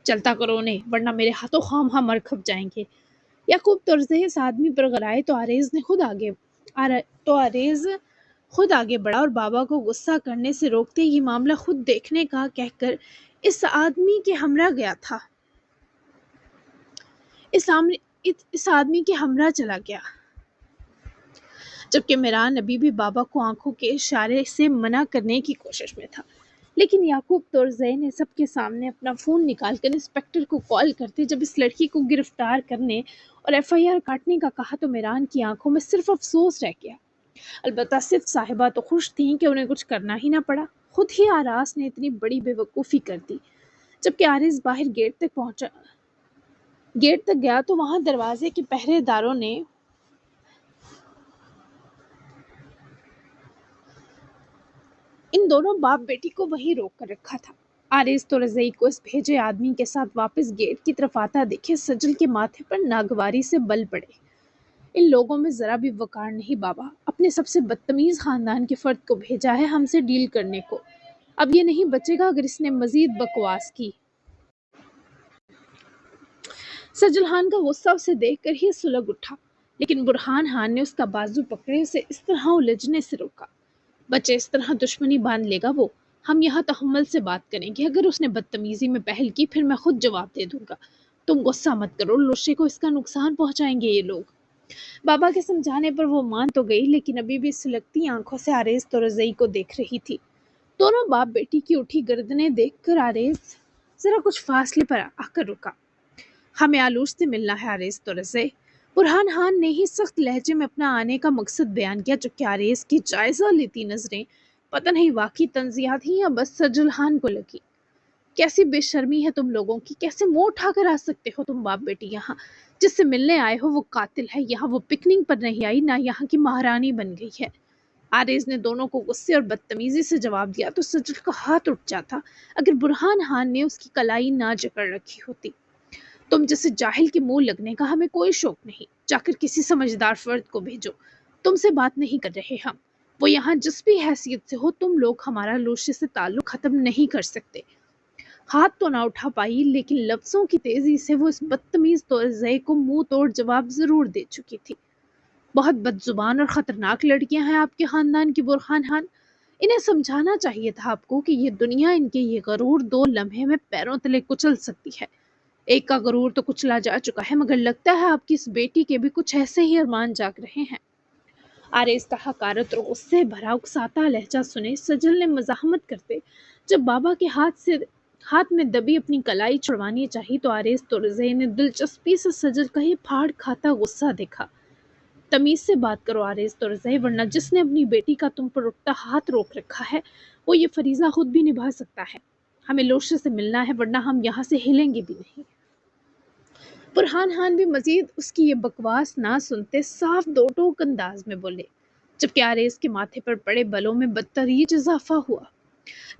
چلتا کرو انہیں، ورنہ میرے ہاتھوں خام خواہ مر کھپ جائیں گے۔ یعقوب تورزئی اس آدمی پر غرائے تو آریز خود آگے بڑھا اور بابا کو غصہ کرنے سے روکتے یہ معاملہ خود دیکھنے کا کہہ کر اس آدمی کے ہمراہ چلا گیا، جبکہ میران ابھی بھی بابا کو آنکھوں کے اشارے سے منع کرنے کی کوشش میں تھا۔ لیکن یعقوب تورزئی نے سب کے سامنے اپنا فون نکال کر انسپکٹر کو کال کرتے جب اس لڑکی کو گرفتار کرنے اور FIR کاٹنے کا کہا تو میران کی آنکھوں میں صرف افسوس رہ گیا۔ البتہ صرف صاحبہ تو خوش تھیں کہ انہیں کچھ کرنا ہی نہ پڑا۔ خود ہی آراس نے اتنی بڑی بے وقوفی کر دی۔ جبکہ آرز باہر گیٹ تک گیا تو وہاں دروازے کے پہرے داروں نے ان دونوں باپ بیٹی کو وہیں روک کر رکھا تھا۔ آرز تورزئی کو اس بھیجے آدمی کے ساتھ واپس گیٹ کی طرف آتا دیکھے سجل کے ماتھے پر ناگواری سے بل پڑے۔ ان لوگوں میں ذرا بھی وقار نہیں بابا، اپنے سب سے بدتمیز خاندان کے فرد کو بھیجا ہے ہم سے ڈیل کرنے کو۔ اب یہ نہیں بچے گا اگر اس نے مزید بکواس کی۔ سجل خان کا غصہ اسے دیکھ کر ہی سلگ اٹھا، لیکن برہان خان نے اس کا بازو پکڑے اسے اس طرح الجھنے سے روکا۔ بچے اس طرح دشمنی باندھ لے گا وہ، ہم یہاں تحمل سے بات کریں گے، اگر اس نے بدتمیزی میں پہل کی پھر میں خود جواب دے دوں گا۔ تم غصہ مت کرو، لوشے کو اس کا نقصان پہنچائیں گے یہ لوگ۔ بابا کے سمجھانے پر وہ مان تو گئی، لیکن ابھی بھی سلگتی آنکھوں سے آرز تورزئی کو دیکھ رہی تھی۔ دونوں باپ بیٹی کی اٹھی گردنیں دیکھ کر آرز ذرا کچھ فاصلے پر آ کر رکا۔ ہمیں آلوش سے ملنا ہے آرز تورزئی۔ برہان خان نے ہی سخت لہجے میں اپنا آنے کا مقصد بیان کیا، جبکہ آرز کی جائزہ لیتی نظریں پتہ نہیں واقعی تنزیہات ہی یا بس سجل خان کو لگی۔ کیسی بے شرمی ہے تم لوگوں کی، کیسے منہ اٹھا کر آ سکتے ہو تم باپ بیٹی یہاں؟ جس سے ملنے آئے ہو وہ قاتل ہے، یہاں وہ پکنک پر نہیں آئی، نہ یہاں کی مہارانی بن گئی ہے۔ آرز نے دونوں کو غصے اور بدتمیزی سے جواب دیا تو سجل کا ہاتھ اٹھ جاتا اگر برہان خان نے اس کی کلائی نہ جکڑ رکھی ہوتی۔ تم جیسے جاہل کے منہ لگنے کا ہمیں کوئی شوق نہیں، جا کر کسی سمجھدار فرد کو بھیجو، تم سے بات نہیں کر رہے ہم۔ وہ یہاں جس بھی حیثیت سے ہو، تم لوگ ہمارا لوشے سے تعلق ختم نہیں کر سکتے۔ ہاتھ تو نہ اٹھا پائی، لیکن لفظوں کی تیزی سے وہ اس بدتمیز تورزئی کو منہ توڑ جواب ضرور دے چکی تھی۔ بہت بد زبان اور خطرناک لڑکیاں ہیں آپ کے خاندان کی برہان خان، انہیں سمجھانا چاہیے تھا آپ کو کہ یہ دنیا ان کے یہ غرور 2 لمحے میں پیروں تلے کچل سکتی ہے۔ ایک کا غرور تو کچلا جا چکا ہے، مگر لگتا ہے آپ کی اس بیٹی کے بھی کچھ ایسے ہی ارمان جاگ رہے ہیں۔ آرز کا حقارت اور غصے بھرا اکساتا لہجہ سنے سجل نے مزاحمت کرتے جب بابا کے ہاتھ میں دبی اپنی کلائی چھڑوانی چاہی تو آرز تورزئی نے دلچسپی سے سجل کا یہ پھاڑ کھاتا غصہ دیکھا۔ تمیز سے بات کرو آرز تورزئی، ورنہ جس نے اپنی بیٹی کا تم پر اٹھتا ہاتھ روک رکھا ہے وہ یہ فریضہ خود بھی نبھا سکتا ہے۔ ہمیں لوشے سے ملنا ہے، ورنہ ہم یہاں سے ہلیں گے بھی نہیں۔ برہان خان بھی مزید اس کی یہ بکواس نہ سنتے صاف 2 ٹوک انداز میں بولے، جبکہ آرز کے ماتھے پر پڑے بلوں میں بدتریج اضافہ ہوا۔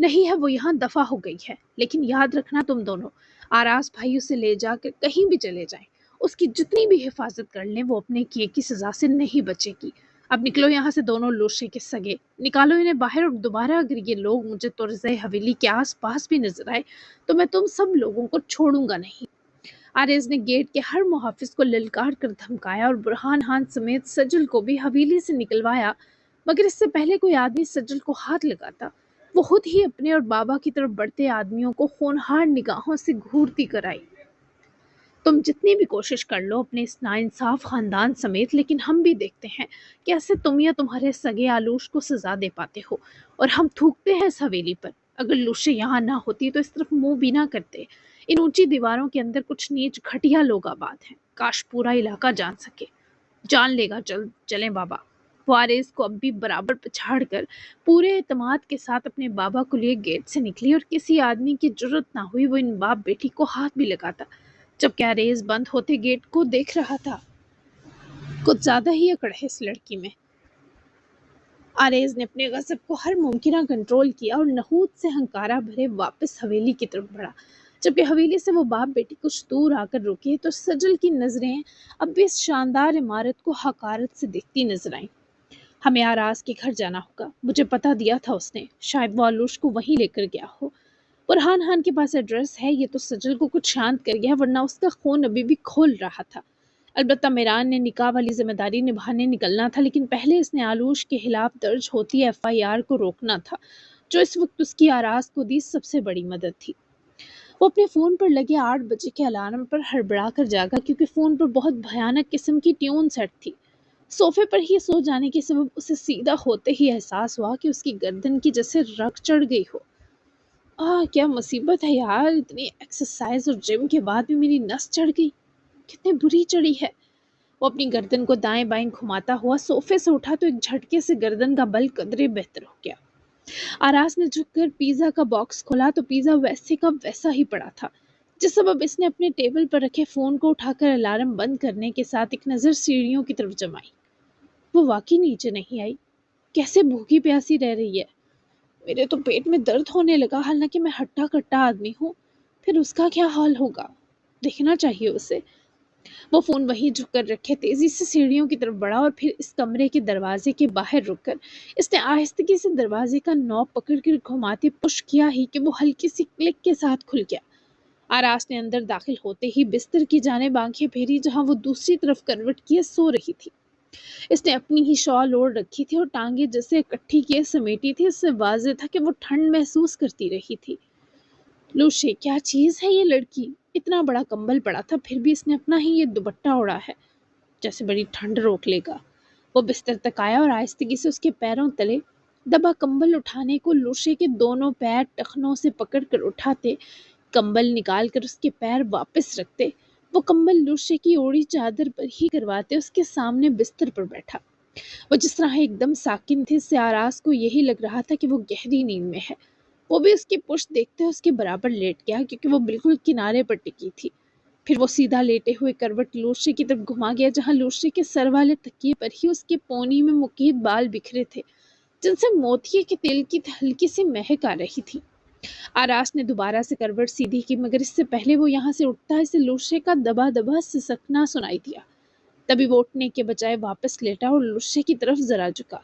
نہیں ہے وہ یہاں دفع ہو گئی ہے، لیکن یاد رکھنا تم دونوں، آراس بھائی اسے لے جا کر کہیں بھی چلے جائیں، اس کی جتنی بھی حفاظت کر لیں وہ اپنے کیے کی سزا سے نہیں بچے گی۔ اب نکلو یہاں سے دونوں لوشے کے سگے، نکالو انہیں باہر، اور دوبارہ اگر یہ لوگ مجھے طرزِ حویلی کے آس پاس بھی نظر آئے تو میں تم سب لوگوں کو چھوڑوں گا نہیں۔ آریز نے گیٹ کے ہر محافظ کو للکار کر دھمکایا اور برہان خان سمیت سجل کو بھی حویلی سے نکلوایا، مگر اس سے پہلے کوئی آدمی سجل کو ہاتھ لگاتا وہ خود ہی اپنے اور بابا کی طرف بڑھتے آدمیوں کو خونہار نگاہوں سے گھورتی کر آئی۔ تم جتنی بھی کوشش کر لو اپنے اس ناانصاف خاندان سمیت، لیکن ہم بھی دیکھتے ہیں کہ ایسے تم یا تمہارے سگے آلوش کو سزا دے پاتے ہو، اور ہم تھوکتے ہیں اس حویلی پر۔ اگر لوشے یہاں نہ ہوتی تو اس طرف منہ بھی نہ کرتے۔ ان اونچی دیواروں کے اندر کچھ نیچ گھٹیا لوگ آباد ہیں، کاش پورا علاقہ جان سکے۔ جان لے گا، چلیں بابا۔ وہ آریز کو اب بھی برابر پچھاڑ کر پورے اعتماد کے ساتھ اپنے بابا کو لیے گیٹ سے نکلی، اور کسی آدمی کی جرت نہ ہوئی وہ ان باپ بیٹی کو ہاتھ بھی لگاتا، جبکہ آریز بند ہوتے گیٹ کو دیکھ رہا تھا۔ کچھ زیادہ ہی اکڑ ہے اس لڑکی میں۔ آریز نے اپنے غضب کو ہر ممکنہ کنٹرول کیا اور نحوست سے ہنکارہ بھرے واپس حویلی کی طرف بڑھا۔ جبکہ حویلی سے وہ باپ بیٹی کچھ دور آ کر رکے تو سجل کی نظریں اب بھی اس شاندار عمارت کو حقارت سے دیکھتی نظر آئیں۔ ہمیں آراز کے گھر جانا ہوگا، مجھے پتہ دیا تھا اس نے، شاید وہ آلوش کو وہیں لے کر گیا ہو۔ برہان خان کے پاس ایڈریس ہے، یہ تو سجل کو کچھ شانت کر گیا، ورنہ اس کا خون ابھی بھی کھول رہا تھا۔ البتہ میران نے نکاح والی ذمہ داری نبھانے نکلنا تھا، لیکن پہلے اس نے آلوش کے خلاف درج ہوتی FIR کو روکنا تھا، جو اس وقت اس کی آراز کو دی سب سے بڑی مدد تھی۔ وہ اپنے فون پر لگے 8 بجے کے الارم پر ہڑبڑا کر جاگا، کیونکہ فون پر بہت بھیانک قسم کی ٹیون سیٹ تھی۔ صوفے پر ہی سو جانے کے سبب اسے سیدھا ہوتے ہی احساس ہوا کہ اس کی گردن کی جیسے رگ چڑھ گئی ہو۔ کیا مصیبت ہے یار، اتنی ایکسرسائز اور جم کے بعد بھی میری نس چڑھ گئی، کتنی بری چڑھی ہے۔ وہ اپنی گردن کو دائیں بائیں گھماتا ہوا صوفے سے اٹھا تو ایک جھٹکے سے گردن کا بل قدرے بہتر ہو گیا۔ آراز نے جھک کر پیزا کا باکس کھولا تو پیزا ویسے کا ویسا ہی پڑا تھا، جس سبب اس نے اپنے ٹیبل پر رکھے فون کو اٹھا کر الارم بند کرنے کے ساتھ ایک نظر سیڑھیوں کی طرف جمائی۔ وہ واقعی نیچے نہیں آئی، کیسے بھوکی پیاسی رہ رہی ہے۔ میرے تو پیٹ میں درد ہونے لگا، حالانکہ میں ہٹا کٹا آدمی ہوں، پھر اس کا کیا حال ہوگا، دیکھنا چاہیے اسے۔ وہ فون وہیں جھک کر رکھے تیزی سے سیڑھیوں کی طرف بڑھا اور پھر اس کمرے کے دروازے کے باہر رک کر اس نے آہستگی سے دروازے کا نوب پکڑ کر گھماتے پش کیا ہی کہ وہ ہلکی سی کلک کے ساتھ کھل گیا۔ آراز نے اندر داخل ہوتے ہی بستر کی جانب آنکھیں پھیری، جہاں وہ دوسری طرف کروٹ کیے سو رہی تھی۔ اس نے اپنی ہی شال اوڑھ رکھی تھی اور ٹانگیں جیسے اکٹھی کیے سمیٹی تھی۔ اس سے واضح تھا کہ وہ ٹھنڈ محسوس کرتی رہی تھی۔ لوشے، کیا چیز ہے یہ لڑکی، اتنا بڑا کمبل پڑا تھا پھر بھی اس نے اپنا ہی یہ دوپٹہ اوڑھا ہے، جیسے بڑی ٹھنڈ روک لے گا۔ وہ بستر تک آیا اور آہستگی سے اس کے پیروں تلے دبا کمبل اٹھانے کو لوشے کے دونوں پیر ٹخنوں سے پکڑ کر اٹھاتے، کمبل نکال کر اس کے پیر واپس رکھتے، وہ کمبل لوشے کی اوڑی چادر پر ہی کرواتے اس کے سامنے بستر پر بیٹھا۔ وہ جس طرح ایک دم ساکن تھے، اس سے آراز کو یہی لگ رہا تھا کہ وہ گہری نیند میں ہے۔ وہ بھی اس کی پشت دیکھتے اس کے برابر لیٹ گیا، کیونکہ وہ بالکل کنارے پر ٹکی تھی۔ پھر وہ سیدھا لیٹے ہوئے کروٹ لوشے کی طرف گھما گیا، جہاں لوشے کے سر والے تکیے پر ہی اس کے پونی میں مقید بال بکھرے تھے، جن سے موتیے کے تیل کی ہلکی سی مہک آ رہی تھی۔ آراز نے دوبارہ سے کروٹ سیدھی کی، مگر اس سے پہلے وہ یہاں سے اٹھتا اسے لوشے کا دبا دبا سسکنا سنائی دیا۔ تبھی وہ اٹھنے کے بجائے واپس لیٹا اور لوشے کی طرف ذرا جھکا،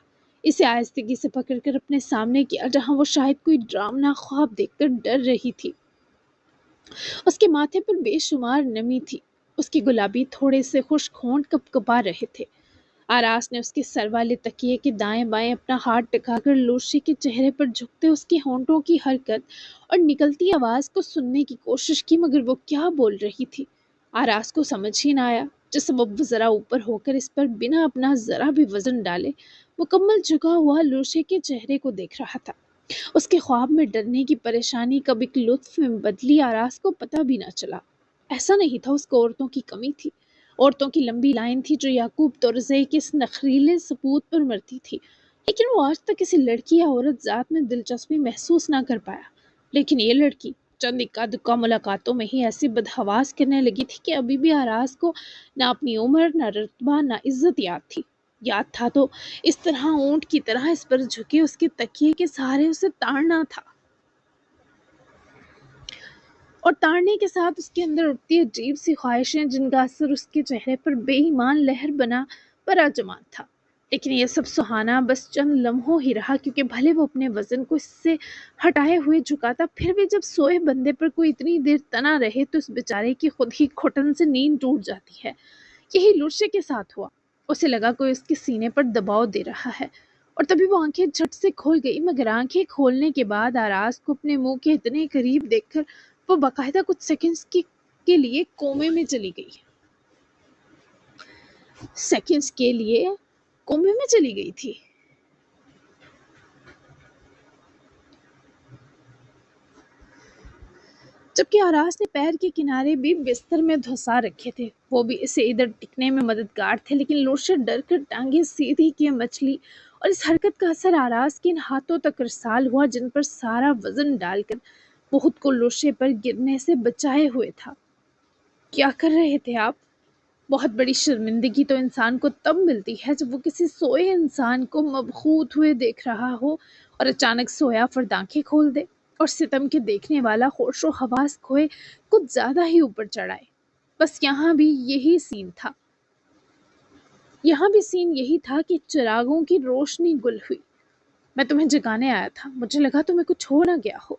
اسے آہستگی سے پکڑ کر اپنے سامنے کیا، جہاں وہ شاید کوئی ڈرامنا خواب دیکھ کر ڈر رہی تھی۔ اس کے ماتھے پر بے شمار نمی تھی، اس کے گلابی تھوڑے سے خشک ہونٹ کپ کپا رہے تھے۔ آراز نے اس کے سر والے تکیے کے دائیں بائیں اپنا ہاتھ ٹکا کر لوشے کے چہرے پر جھکتے اس کے ہونٹوں کی حرکت اور نکلتی آواز کو سننے کی کوشش کی، مگر وہ کیا بول رہی تھی آراز کو سمجھ ہی نہ آیا، جس سبب وہ ذرا اوپر ہو کر اس پر بنا اپنا ذرا بھی وزن ڈالے مکمل جھکا ہوا لوشے کے چہرے کو دیکھ رہا تھا۔ اس کے خواب میں ڈرنے کی پریشانی کب ایک لطف میں بدلی، آراز کو پتہ بھی نہ چلا۔ ایسا نہیں تھا اس کو عورتوں کی کمی تھی، عورتوں کی لمبی لائن تھی جو یعقوب طرزے کے اس نخریلے سپوت پر مرتی تھی، لیکن وہ آج تک کسی لڑکی یا عورت ذات میں دلچسپی محسوس نہ کر پایا۔ لیکن یہ لڑکی چند اکا دکا ملاقاتوں میں ہی ایسی بدحواس کرنے لگی تھی کہ ابھی بھی آراز کو نہ اپنی عمر، نہ رتبہ، نہ عزت یاد تھی۔ یاد تھا تو اس طرح اونٹ کی طرح اس پر جھکے اس کے تکیے کے سہارے اسے تاڑنا تھا، اور تاڑنے کے ساتھ اس کے اندر اٹھتی عجیب سی خواہشیں، جن کا اثر اس کے چہرے پر بے ایمان لہر بنا براجمان تھا۔ لیکن یہ سب سہانا بس چند لمحوں ہی رہا، کیونکہ بھلے وہ اپنے وزن کو اس سے ہٹائے ہوئے جھکاتا، پھر بھی جب سوئے بندے پر کوئی اتنی دیر تنا رہے تو اس بیچارے کی خود ہی گھٹن سے نیند ٹوٹ جاتی ہے۔ یہی لوشے کے ساتھ ہوا۔ اسے لگا کوئی اس کے سینے پر دباؤ دے رہا ہے، اور تبھی وہ آنکھیں جھٹ سے کھول گئی، مگر آنکھیں کھولنے کے بعد آراز کو اپنے منہ کے اتنے قریب دیکھ کر وہ باقاعدہ کچھ سیکنڈز کے لیے کومے میں چلی گئی۔ سیکنڈز کے لیے کومے میں چلی گئی تھی۔ جبکہ آراز نے پیر کے کنارے بھی بستر میں دھسا رکھے تھے، وہ بھی اسے ادھر ٹکنے میں مددگار تھے، لیکن لوشے ڈر کر ٹانگیں سیدھی کیے مچلی، اور اس حرکت کا اثر آراز کے ان ہاتھوں تک ارسال ہوا جن پر سارا وزن ڈال کر وہ خود کو لوشے پر گرنے سے بچائے ہوئے تھا۔ کیا کر رہے تھے آپ؟ بہت بڑی شرمندگی تو انسان کو تب ملتی ہے جب وہ کسی سوئے انسان کو مبہوت ہوئے دیکھ رہا ہو اور اچانک سویا فرد آنکھیں کھول دے اور ستم کے دیکھنے والا ہوش و حواس کھوئے کچھ زیادہ ہی اوپر چڑھائے۔ بس یہاں بھی سین یہی تھا کہ چراغوں کی روشنی گل ہوئی۔ میں تمہیں جگانے آیا تھا، مجھے لگا تمہیں کچھ ہو نہ گیا ہو۔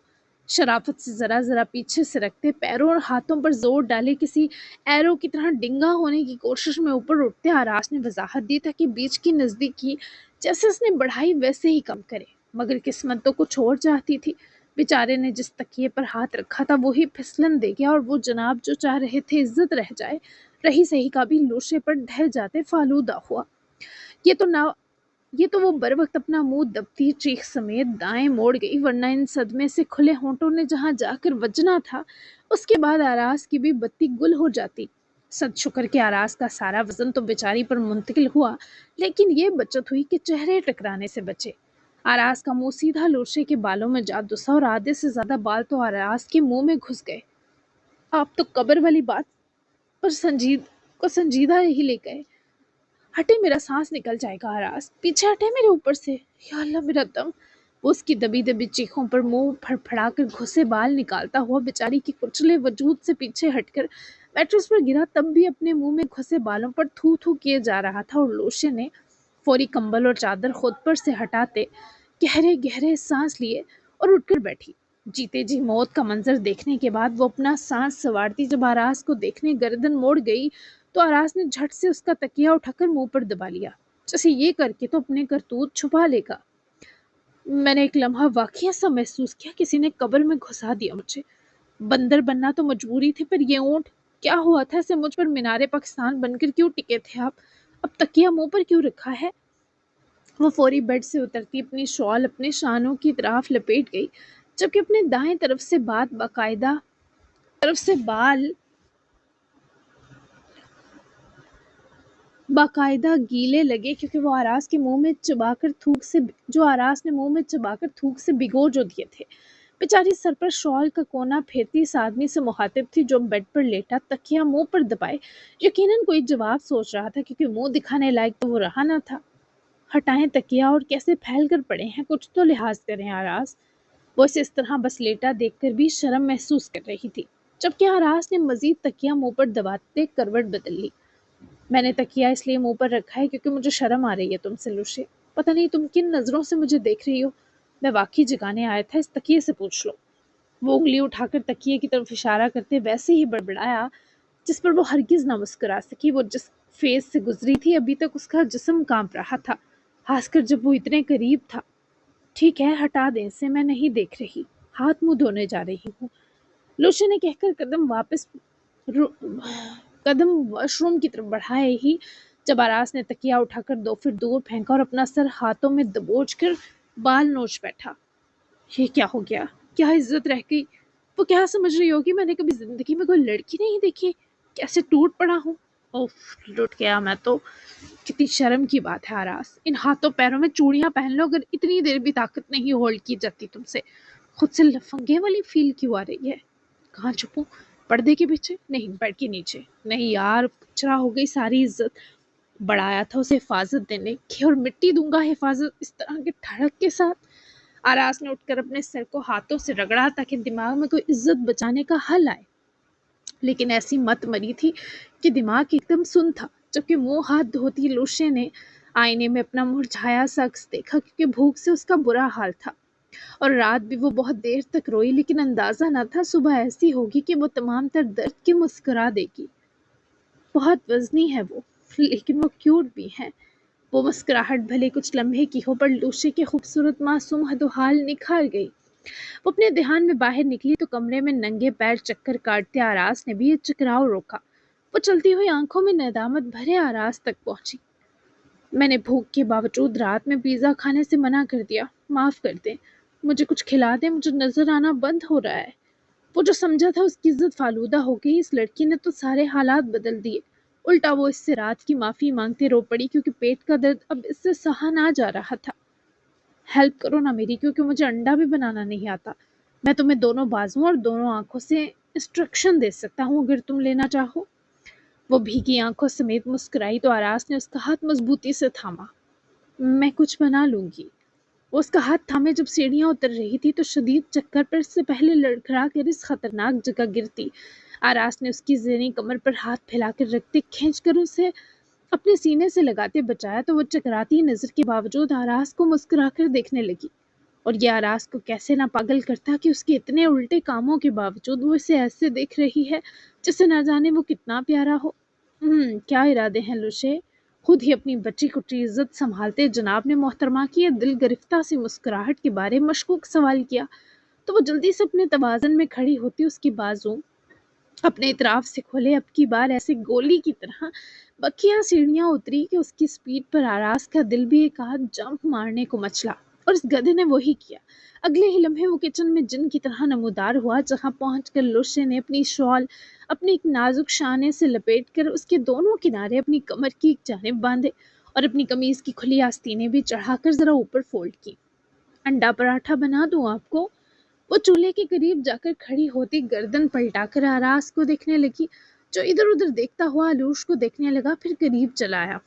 شرافت سے ذرا ذرا پیچھے سرکتے، پیروں اور ہاتھوں پر زور ڈالے کسی ایرو کی طرح ڈنگا ہونے کی کوشش میں اوپر اٹھتے آراز نے وضاحت دی تاکہ بیچ کی نزدیکی جیسے اس نے بڑھائی ویسے ہی کم کرے، مگر قسمت تو کچھ اور چاہتی تھی۔ بیچارے نے جس تکیے پر ہاتھ رکھا تھا وہی پھسلن دے گیا، اور وہ جناب جو چاہ رہے تھے عزت رہ جائے، رہی سہی کا بھی لوشے پر ڈھل جاتے فالودہ ہوا۔ یہ تو وہ بر وقت اپنا منہ دبتی چیخ سمیت دائیں موڑ گئی، ورنہ ان صدمے سے کھلے ہونٹوں نے جہاں جا کر وجنا تھا، اس کے بعد آراز کی بھی بتی گل ہو جاتی۔ صد شکر کہ آراز کا سارا وزن تو بیچاری پر منتقل ہوا، لیکن یہ بچت ہوئی کہ چہرے ٹکرانے سے بچے۔ آراز کا منہ سیدھا لوشے کے بالوں میں جا دسا، اور آدھے سے زیادہ بال تو آراز کے منہ میں گھس گئے۔ آپ تو قبر والی بات پر سنجیدہ ہی لے گئے۔ ہٹے، میرا سانس نکل جائے گا آراز، پیچھے ہٹے میرے اوپر سے، یا اللہ میرا دم۔ وہ اس کی دبی دبی چیخوں پر منہ پھڑپھڑا کر گھسے بال نکالتا ہوا بیچاری کی کچلے وجود سے پیچھے ہٹ کر میٹرس پر گرا، تب بھی اپنے منہ میں گھسے بالوں پر تھو تھو کیے جا رہا تھا، اور لوشے نے فوری کمبل اور چادر خود پر سے ہٹاتے گہرے گہرے سانس لیے اور اٹھ کر بیٹھی۔ جیتے جی موت کا منظر دیکھنے کے بعد وہ اپنا سانس سنوارتی جب آراز کو دیکھنے گردن موڑ گئی تو آراز نے جھٹ سے اس کا تکیہ اٹھا کر منہ پر دبا لیا، جیسے یہ کر کے تو اپنے کرتوت چھپا لے گا۔ میں نے ایک لمحہ واقعی ایسا محسوس کیا کسی نے قبر میں گھسا دیا مجھے۔ بندر بننا تو مجبوری تھی، پر یہ اونٹ کیا ہوا تھا؟ اسے مجھ پر مینار پاکستان بن کر کیوں ٹکے تھے آپ؟ اب تکیہ منہ پر کیوں رکھا ہے؟ وہ فوری بیڈ سے اترتی اپنی شال اپنے شانوں کی طرف لپیٹ گئی، جبکہ اپنے دائیں طرف سے بال باقاعدہ گیلے لگے، کیونکہ وہ آراز نے منہ میں چبا کر تھوک سے بھگو جو دیے تھے۔ بیچاری سر پر شال کا کونا پھیرتی اس آدمی سے مخاطب تھی جو بیڈ پر لیٹا تکیہ منہ پر دبائے یقیناً کوئی جواب سوچ رہا تھا، کیونکہ منہ دکھانے لائق تو وہ رہا نہ تھا۔ ہٹائیں تکیہ، اور کیسے پھیل کر پڑے ہیں، کچھ تو لحاظ کریں آراز۔ وہ اسے اس طرح بس لیٹا دیکھ کر بھی شرم محسوس کر رہی تھی، جبکہ آراز نے مزید تکیہ منہ پر دباتے کروٹ بدل لی۔ میں نے تکیہ اس لیے منہ پر رکھا ہے کیونکہ مجھے شرم آ رہی ہے تم سے لوشے۔ پتہ نہیں تم کن نظروں سے مجھے دیکھ رہی ہو۔ میں واقعی جگانے آیا تھا، اس تکیے سے پوچھ لو۔ وہ انگلی اٹھا کر تکیے کی طرف اشارہ کرتے ویسے ہی بڑبڑایا جس پر وہ ہرگز نہ مسکرا سکی۔ وہ جس فیز سے گزری تھی ابھی تک اس کا جسم کانپ رہا تھا، خاص کر جب وہ اتنے قریب تھا۔ ٹھیک ہے، ہٹا دیں اسے، میں نہیں دیکھ رہی، ہاتھ منہ دھونے جا رہی ہوں، لوشے نے کہہ کر قدم واش روم کی طرف بڑھائے ہی جب آراز نے تکیہ اٹھا کر 2 فٹ دور پھینکا اور اپنا سر ہاتھوں میں دبوچ کر بال نوچ بیٹھا۔ یہ کیا ہو گیا؟ کیا عزت رہ گئی؟ وہ کیا سمجھ رہی ہوگی میں نے کبھی زندگی میں کوئی لڑکی نہیں دیکھی؟ کیسے ٹوٹ پڑا ہوں؟ اوف، لٹ گیا میں تو۔ کتنی شرم کی بات ہے آراز، ان ہاتھوں پیروں میں چوڑیاں پہن لو، اگر اتنی دیر بھی طاقت نہیں ہولڈ کی جاتی تم سے۔ خود سے لفنگے والی فیل کیوں آ رہی ہے؟ کہاں چھپوں؟ پردے کے پیچھے؟ نہیں، بیڈ کے نیچے؟ نہیں یار، کچرا ہو گئی ساری عزت۔ بڑھایا تھا اسے حفاظت دینے کی، اور مٹی دوں گا حفاظت اس طرح کے ٹھڑک کے ساتھ۔ آراز نے اٹھ کر اپنے سر کو ہاتھوں سے رگڑا تاکہ دماغ میں کوئی عزت بچانے کا حل آئے، لیکن ایسی مت مری تھی کہ دماغ ایک دم سن تھا۔ جبکہ منہ ہاتھ دھوتی لوشے نے آئینے میں اپنا مرجھایا سا عکس دیکھا کیونکہ بھوک سے اس کا برا حال تھا، اور رات بھی وہ بہت دیر تک روئی، لیکن اندازہ نہ تھا صبح ایسی ہوگی کہ وہ تمام تر درد کے مسکرا دے گی۔ بہت وزنی ہے وہ، لیکن وہ کیوٹ بھی ہے۔ وہ مسکراہٹ بھلے کچھ لمحے کی ہو، پر لوشے کے خوبصورت معصوم حال نکھار گئی۔ وہ اپنے دھیان میں باہر نکلی تو کمرے میں ننگے پیر چکر کاٹتے آراز نے بھی یہ چکراؤ روکا۔ وہ چلتی ہوئی آنکھوں میں ندامت بھرے آراز تک پہنچی۔ میں نے بھوک کے باوجود رات میں پیزا کھانے سے منع کر دیا، معاف کر دیں، مجھے کچھ کھلا دیں، مجھے نظر آنا بند ہو رہا ہے۔ وہ جو سمجھا تھا اس کی عزت فالودہ ہو گئی۔ اس لڑکی نے تو سارے حالات بدل دیے۔ الٹا وہ اس سے رات کی معافی مانگتے رو پڑی کیونکہ پیٹ کا درد اب اس سے سہا نہ جا رہا تھا۔ ہیلپ کرو نا میری، کیونکہ مجھے انڈا بھی بنانا نہیں آتا۔ میں تمہیں دونوں بازوں اور دونوں آنکھوں سے انسٹرکشن دے سکتا ہوں اگر تم لینا چاہو۔ وہ بھیگی آنکھوں سمیت مسکرائی تو آراز نے اس کا ہاتھ مضبوطی سے تھاما۔ میں کچھ بنا لوں گی۔ وہ اس کا ہاتھ تھامے جب سیڑھیاں اتر رہی تھی تو شدید چکر پر اس سے پہلے لڑکھڑا کر اس خطرناک جگہ گرتی۔ آراز نے اس کی زینی کمر پر ہاتھ پھیلا کر رکھتے کھینچ کر اسے اپنے سینے سے لگاتے بچایا تو وہ چکراتی نظر کے باوجود آراز کو مسکرا کر دیکھنے لگی، اور یہ آراز کو کیسے نہ پاگل کرتا کہ اس کے اتنے الٹے کاموں کے باوجود وہ اسے ایسے دیکھ رہی ہے جسے نہ جانے وہ کتنا پیارا ہو۔ کیا ارادے ہیں لوشے؟ خود ہی اپنی بچی کچی عزت سنبھالتے جناب نے محترمہ کی یہ دل گرفتہ سی مسکراہٹ کے بارے مشکوک سوال کیا تو وہ جلدی سے اپنے توازن میں کھڑی ہوتی اس کی بازو اپنے اطراف سے کھولے۔ اب کی بار ایسے گولی کی طرح بکیاں سیڑھیاں اتری کہ اس کی سپیڈ پر آراز کا دل بھی ایک آدھ جمپ مارنے کو مچلا، اور اس گدھے نے وہی کیا۔ اگلے ہی لمحے وہ کچن میں جن کی طرح نمودار ہوا، جہاں پہنچ کر لوشے نے اپنی شال اپنے ایک نازک شانے سے لپیٹ کر اس کے دونوں کنارے اپنی کمر کی ایک جانب باندھے اور اپنی قمیض کی کھلی آستینیں بھی چڑھا کر ذرا اوپر فولڈ کی۔ انڈا پراٹھا بنا دوں آپ کو؟ وہ چولہے کے قریب جا کر کھڑی ہوتی گردن پلٹا کر آراز کو دیکھنے لگی، جو ادھر ادھر دیکھتا ہوا آلوش کو دیکھنے لگا، پھر قریب چلا آیا۔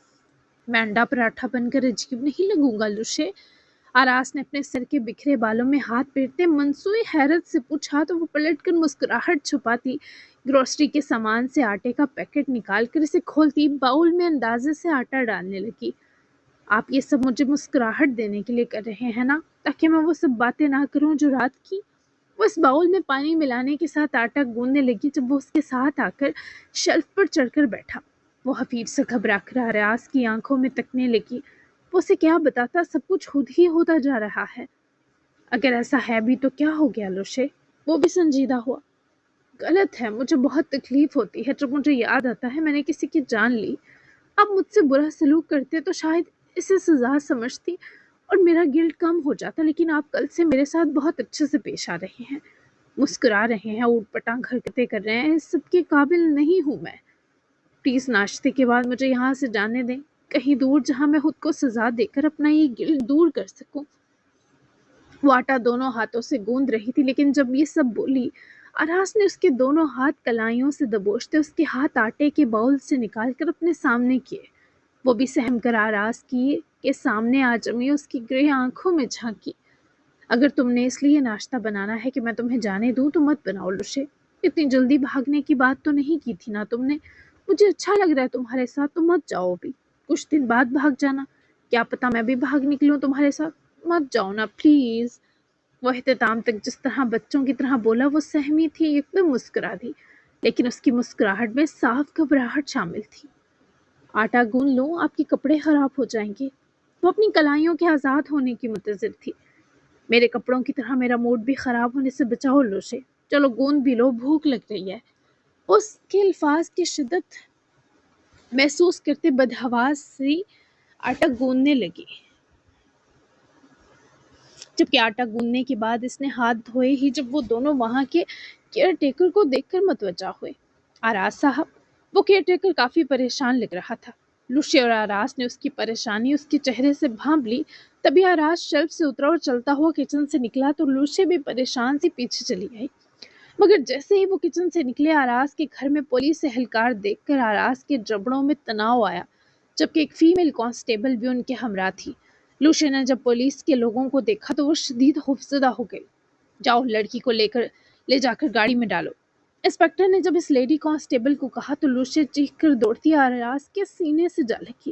میں انڈا پراٹھا بن کر عجیب نہیں لگوں گا لوشے؟ آراز نے اپنے سر کے بکھرے بالوں میں ہاتھ پھیرتے منصوعی حیرت سے پوچھا تو وہ پلٹ کر مسکراہٹ چھپاتی گروسری کے سامان سے آٹے کا پیکٹ نکال کر اسے کھولتی باؤل میں اندازے سے آٹا ڈالنے لگی۔ آپ یہ سب مجھے مسکراہٹ دینے کے لیے کر رہے ہیں نا، تاکہ میں وہ سب باتیں نہ کروں جو رات کی؟ وہ اس باؤل میں پانی ملانے کے ساتھ آٹا گوندنے لگی جب وہ اس کے ساتھ آ کر شیلف پر چڑھ کر بیٹھا۔ وہ حفیظ سے گھبرا کر آراز کی آنکھوں میں تکنے لگی۔ وہ اسے کیا بتاتا، سب کچھ خود ہی ہوتا جا رہا ہے۔ اگر ایسا ہے بھی تو کیا ہو گیا لوشے؟ وہ بھی سنجیدہ ہوا۔ غلط ہے، مجھے بہت تکلیف ہوتی ہے جب مجھے یاد آتا ہے میں نے کسی کی جان لی۔ آپ مجھ سے برا سلوک کرتے تو شاید اسے سزا سمجھتی اور میرا گلٹ کم ہو جاتا، لیکن آپ کل سے میرے ساتھ بہت اچھے سے پیش آ رہے ہیں، مسکرا رہے ہیں، اوٹ پٹانگ حرکتیں کر رہے ہیں۔ اس سب کے قابل نہیں ہوں میں۔ پلیز ناشتے کے بعد مجھے یہاں سے جانے دیں، کہیں دور جہاں میں خود کو سزا دے کر اپنا یہ گلٹ دور کر سکوں۔ وہ آٹا دونوں ہاتھوں سے گوندھ رہی تھی، لیکن جب یہ سب بولی آراز نے اس کے دونوں ہاتھ کلائیوں سے دبوچتے اس کے ہاتھ آٹے کے باؤل سے نکال کر اپنے سامنے کیے۔ وہ بھی سہم کر آراز کی کے سامنے آ جمی، اس کی گرے آنکھوں میں جھانکی۔ اگر تم نے اس لیے ناشتہ بنانا ہے کہ میں تمہیں جانے دوں تو مت بناؤ لوشے۔ اتنی جلدی بھاگنے کی بات تو نہیں کی تھی نا تم نے؟ مجھے اچھا لگ رہا ہے تمہارے ساتھ، تو مت جاؤ ابھی، کچھ دن بعد بھاگ جانا۔ کیا پتا میں بھی بھاگ نکلوں تمہارے ساتھ، مت جاؤ نا پلیز۔ وہ اختتام تک جس طرح بچوں کی طرح بولا وہ سہمی تھی، ایک دم مسکرا دی، لیکن اس کی مسکراہٹ میں صاف گھبراہٹ شامل تھی۔ آٹا گون لو، آپ کے کپڑے خراب ہو جائیں گے۔ وہ اپنی کلائیوں کے آزاد ہونے کی منتظر تھی۔ میرے کپڑوں کی طرح میرا موڈ بھی خراب ہونے سے بچاؤ لوشے، چلو گوند بھی لو، بھوک لگ رہی ہے۔ اس کے الفاظ کی شدت محسوس کرتے بدحواس سی آٹا گوندنے لگی، جبکہ آٹا گوندنے کے بعد اس نے ہاتھ دھوئے ہی جب وہ دونوں وہاں کے کیئر ٹیکر کو دیکھ کر متوجہ ہوئے۔ آراز صاحب، وہ کیئر ٹیکر کافی پریشان لگ رہا تھا۔ لوشے اور آراز نے اس کی پریشانی اس کے چہرے سے بھانپ لی۔ تبھی آراز شیلف سے اترا اور چلتا ہوا کچن سے نکلا تو لوشے بھی پریشان سی پیچھے چلی آئی، مگر جیسے ہی وہ کچن سے نکلے آراز کے گھر میں پولیس اہلکار دیکھ کر آراز کے جبڑوں میں تناؤ آیا، جبکہ ایک فیمیل کانسٹیبل بھی ان کے ہمراہ تھی۔ لوشے نے جب پولیس کے لوگوں کو دیکھا تو وہ شدید خوفزدہ ہو گئی۔ جاؤ لڑکی کو لے جا کر گاڑی میں ڈالو۔ انسپکٹر نے جب اس لیڈی کانسٹیبل کو کہا تو لوشے چیخ کر دوڑتی آراز کے سینے سے جا لگی۔